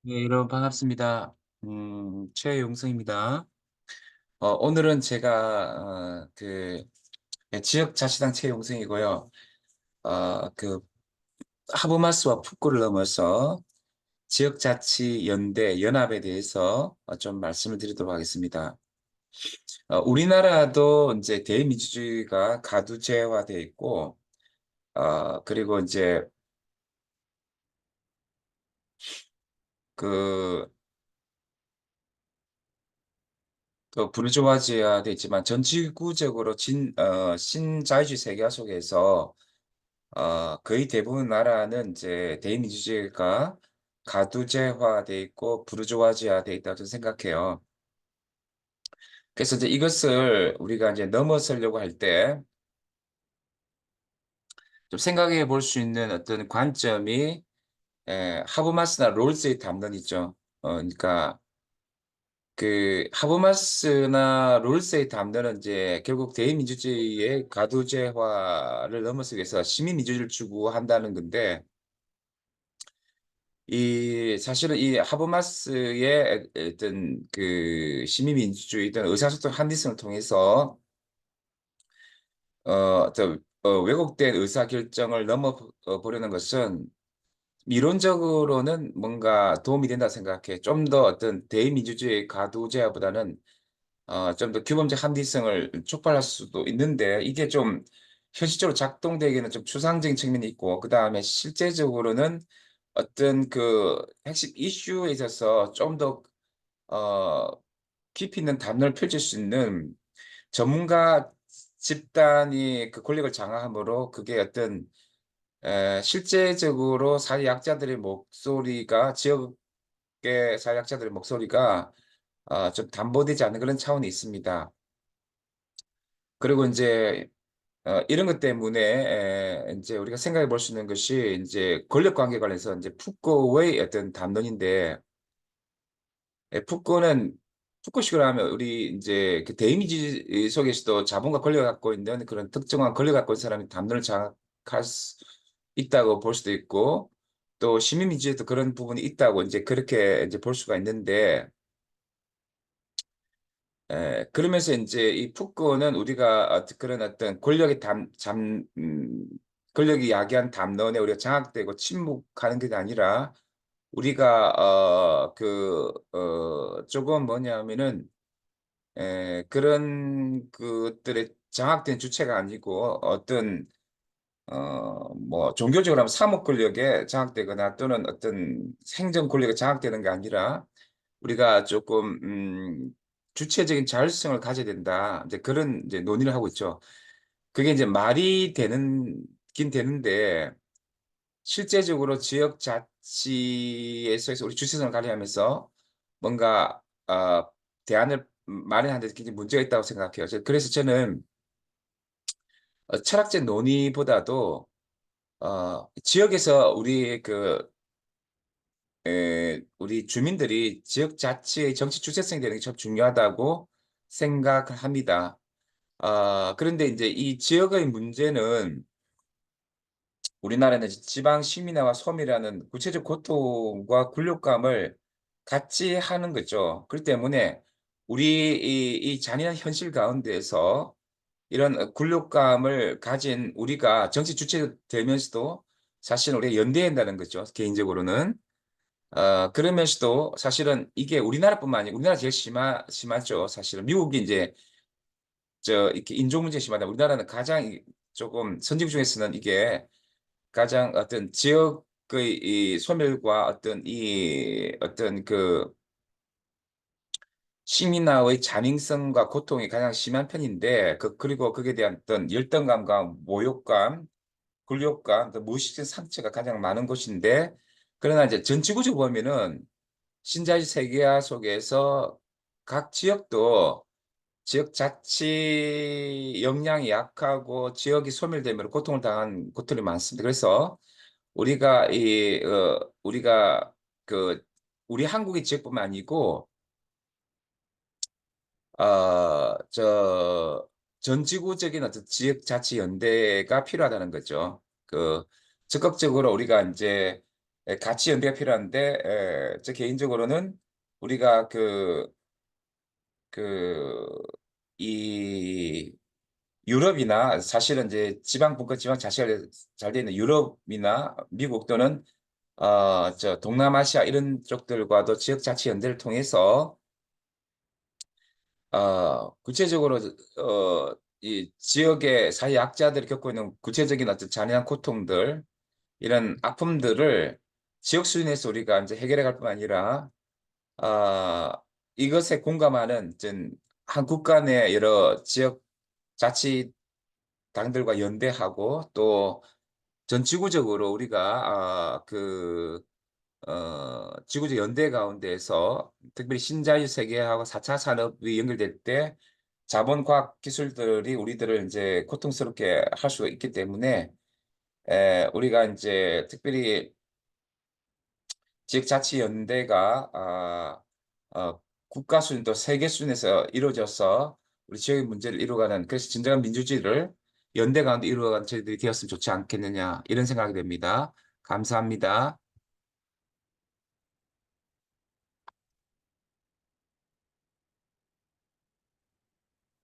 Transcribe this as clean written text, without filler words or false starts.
네, 여러분 반갑습니다. 최용성입니다. 오늘은 제가 지역자치단 최용성이고요. 그 하브마스와 푸꾸를 넘어서 지역자치연대 연합에 대해서 좀 말씀을 드리도록 하겠습니다. 우리나라도 이제 대민주주의가 가두제화되어 있고, 그리고 이제 그 또 부르주아지아돼 있지만 전 지구적으로 신자유주의 세계화 속에서 거의 대부분 나라는 이제 대의민주주의가 가두제화돼 있고 부르주아지아돼 있다고 저는 생각해요. 그래서 이제 이것을 우리가 이제 넘어서려고 할 때 좀 생각해 볼 수 있는 어떤 관점이 하버마스나 롤스의 담론 있죠. 그러니까 그 하버마스나 롤스의 담론은 이제 결국 대의민주주의의 가두제화를 넘어서기 위해서 시민민주주의를 추구한다는 건데 이 사실은 이 하버마스의 어떤 그 시민민주주의든 의사소통 합리성을 통해서 왜곡된 의사결정을 넘어 보려는 것은 이론적으로는 뭔가 도움이 된다 생각해. 좀 더 어떤 대의민주주의 가두제화보다는 좀 더 규범적 합리성을 촉발할 수도 있는데 이게 좀 현실적으로 작동되기에는 좀 추상적인 측면이 있고 그다음에 실제적으로는 어떤 그 핵심 이슈에 있어서 좀 더 어, 깊이 있는 담론을 펼칠 수 있는 전문가 집단이 그 권력을 장악함으로 그게 어떤 실제적으로 사회약자들의 목소리가 지역의 사회약자들의 목소리가 좀 담보되지 않는 그런 차원이 있습니다. 그리고 이제 이런 것 때문에 이제 우리가 생각해 볼 수 있는 것이 이제 권력 관계 관련해서 이제 푸코의 어떤 담론인데 푸코는 푸코식으로 하면 우리 이제 그 대이미지 속에서도 자본과 권력을 갖고 있는 그런 특정한 권력을 갖고 있는 사람이 담론을 장악할 수 있다고 볼 수도 있고 또 시민민주주의도 그런 부분이 있다고 이제 그렇게 이제 볼 수가 있는데 그러면서 이제 이 푸코는 우리가 그런 어떤 권력이 야기한 담론에 우리가 장악되고 침묵하는 게 아니라 우리가 조금 뭐냐면은 그런 것들의 장악된 주체가 아니고 어떤 뭐 종교적으로 하면 사목 권력에 장악되거나 또는 어떤 행정 권력에 장악되는 게 아니라 우리가 조금 주체적인 자율성을 가져야 된다. 이제 그런 이제 논의를 하고 있죠. 그게 이제 말이 되긴 되는데 실제적으로 지역 자치에서 우리 주체성을 발휘하면서 뭔가 대안을 마련하는 데 굉장히 문제가 있다고 생각해요. 그래서 저는 철학적 논의보다도 지역에서 우리 주민들이 지역 자치의 정치 주체성이 되는 게 참 중요하다고 생각을 합니다. 그런데 이제 이 지역의 문제는 우리나라는 이제 지방 시민화와 소멸이라는 구체적 고통과 굴욕감을 같이 하는 거죠. 그렇기 때문에 우리 이 잔인한 현실 가운데에서 이런 굴욕감을 가진 우리가 정치 주체가 되면서도 사실은 우리가 연대해야 한다는 거죠. 개인적으로는. 그러면서도 사실은 이게 우리나라뿐만 아니고 우리나라 제일 심하죠. 사실은 미국이 이제 이렇게 인종 문제 심하다. 우리나라는 가장 조금 선진국 중에서는 이게 가장 어떤 지역의 이 소멸과 어떤 그 시민화의 잔인성과 고통이 가장 심한 편인데 그리고 거기에 대한 어떤 열등감과 모욕감, 굴욕감, 또 무의식적 상처가 가장 많은 곳인데 그러나 이제 전 지구적으로 보면은 신자유주의 세계화 속에서 각 지역도 지역 자치 역량이 약하고 지역이 소멸되면 고통을 당한 곳들이 많습니다. 그래서 우리가 그 우리 한국의 지역뿐만 아니고 전 지구적인 어떤 지역 자치 연대가 필요하다는 거죠. 적극적으로 우리가 이제 가치 연대가 필요한데 저 개인적으로는 우리가 이 유럽이나 사실은 이제 지방 분권 지방 자치가 잘 되어 있는 유럽이나 미국 또는 저 동남아시아 이런 쪽들과도 지역 자치 연대를 통해서 구체적으로 이 지역의 사회 약자들이 겪고 있는 구체적인 어떤 잔인한 고통들 이런 아픔들을 지역 수준에서 우리가 이제 해결해 갈 뿐 아니라 어, 이것에 공감하는 한 국가 내 여러 지역 자치당들과 연대하고 또 전 지구적으로 우리가 지구적 연대 가운데에서 특별히 신자유 세계하고 4차 산업이 연결될 때 자본 과학 기술들이 우리들을 이제 고통스럽게 할 수 있기 때문에 우리가 이제 특별히 지역자치연대가 국가 수준 또 세계 수준에서 이루어져서 우리 지역의 문제를 이루어가는 그래서 진정한 민주주의를 연대 가운데 이루어가는 저희들이 되었으면 좋지 않겠느냐 이런 생각이 됩니다. 감사합니다.